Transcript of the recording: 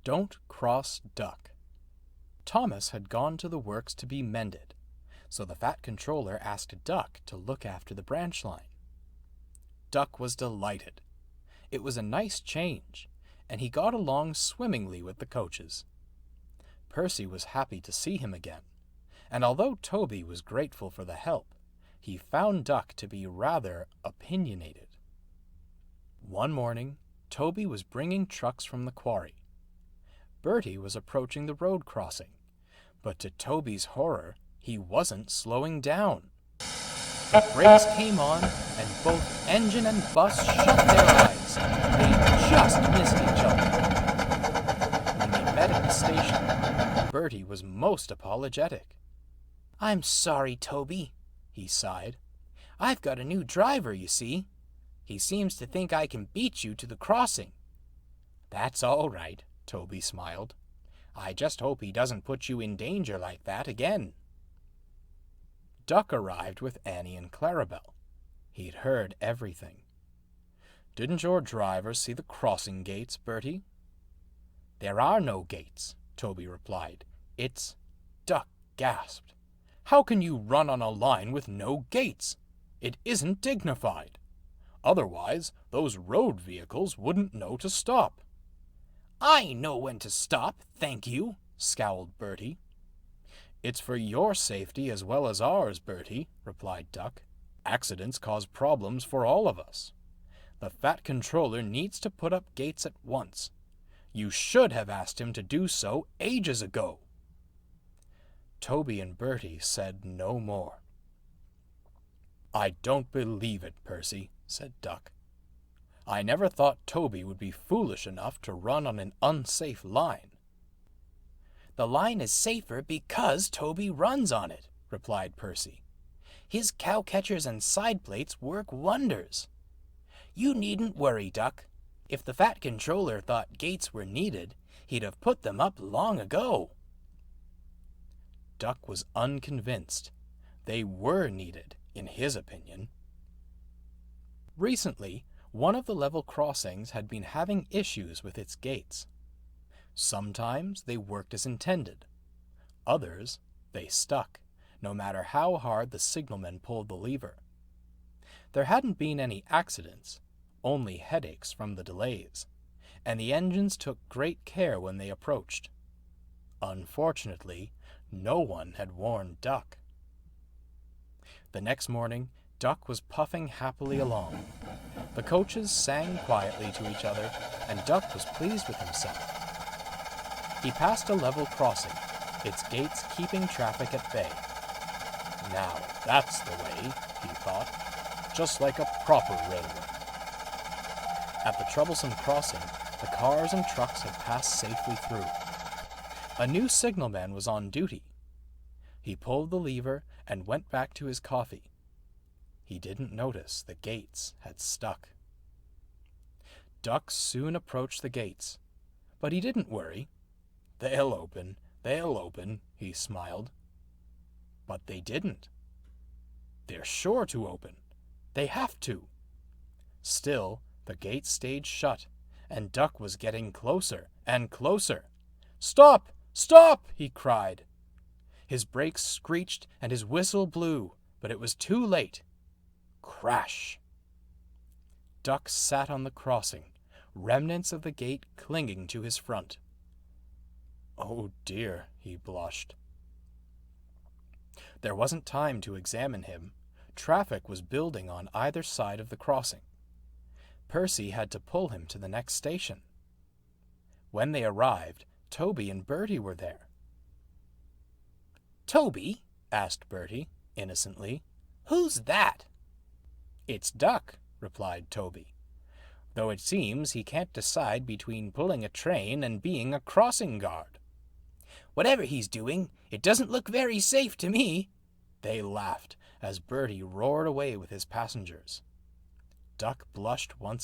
Don't cross Duck. Thomas had gone to the works to be mended, so the Fat Controller asked Duck to look after the branch line. Duck was delighted. It was a nice change, and he got along swimmingly with the coaches. Percy was happy to see him again, and although Toby was grateful for the help, he found Duck to be rather opinionated. One morning, Toby was bringing trucks from the quarry. Bertie was approaching the road crossing, but to Toby's horror, he wasn't slowing down. The brakes came on, and both engine and bus shut their eyes. They just missed each other. When they met at the station, Bertie was most apologetic. "I'm sorry, Toby," he sighed. "I've got a new driver, you see. He seems to think I can beat you to the crossing." "That's all right," Toby smiled. "I just hope he doesn't put you in danger like that again." Duck arrived with Annie and Clarabelle. He'd heard everything. "Didn't your driver see the crossing gates, Bertie?" "There are no gates," Toby replied. Duck gasped. "How can you run on a line with no gates? It isn't dignified. Otherwise, those road vehicles wouldn't know to stop." "I know when to stop, thank you," scowled Bertie. "It's for your safety as well as ours, Bertie," replied Duck. "Accidents cause problems for all of us. The Fat Controller needs to put up gates at once. You should have asked him to do so ages ago." Toby and Bertie said no more. "I don't believe it, Percy," said Duck. "I never thought Toby would be foolish enough to run on an unsafe line." "The line is safer because Toby runs on it," replied Percy. "His cow-catchers and side plates work wonders. You needn't worry, Duck. If the Fat Controller thought gates were needed, he'd have put them up long ago." Duck was unconvinced. They were needed, in his opinion. Recently, one of the level crossings had been having issues with its gates. Sometimes they worked as intended. Others, they stuck, no matter how hard the signalman pulled the lever. There hadn't been any accidents, only headaches from the delays, and the engines took great care when they approached. Unfortunately, no one had warned Duck. The next morning, Duck was puffing happily along. The coaches sang quietly to each other, and Duck was pleased with himself. He passed a level crossing, its gates keeping traffic at bay. "Now that's the way," he thought, "just like a proper railway." At the troublesome crossing, the cars and trucks had passed safely through. A new signalman was on duty. He pulled the lever and went back to his coffee. He didn't notice the gates had stuck. Duck soon approached the gates, but he didn't worry. They'll open, he smiled. But they didn't. They're sure to open. They have to. Still, the gates stayed shut, and Duck was getting closer and closer. "Stop! Stop!" he cried. His brakes screeched and his whistle blew, but it was too late. Crash! Duck sat on the crossing, remnants of the gate clinging to his front. "Oh dear," he blushed. There wasn't time to examine him. Traffic was building on either side of the crossing. Percy had to pull him to the next station. When they arrived, Toby and Bertie were there. "Toby," asked Bertie, innocently, "who's that?" "It's Duck," replied Toby, "though it seems he can't decide between pulling a train and being a crossing guard." "Whatever he's doing, it doesn't look very safe to me." They laughed as Bertie roared away with his passengers. Duck blushed once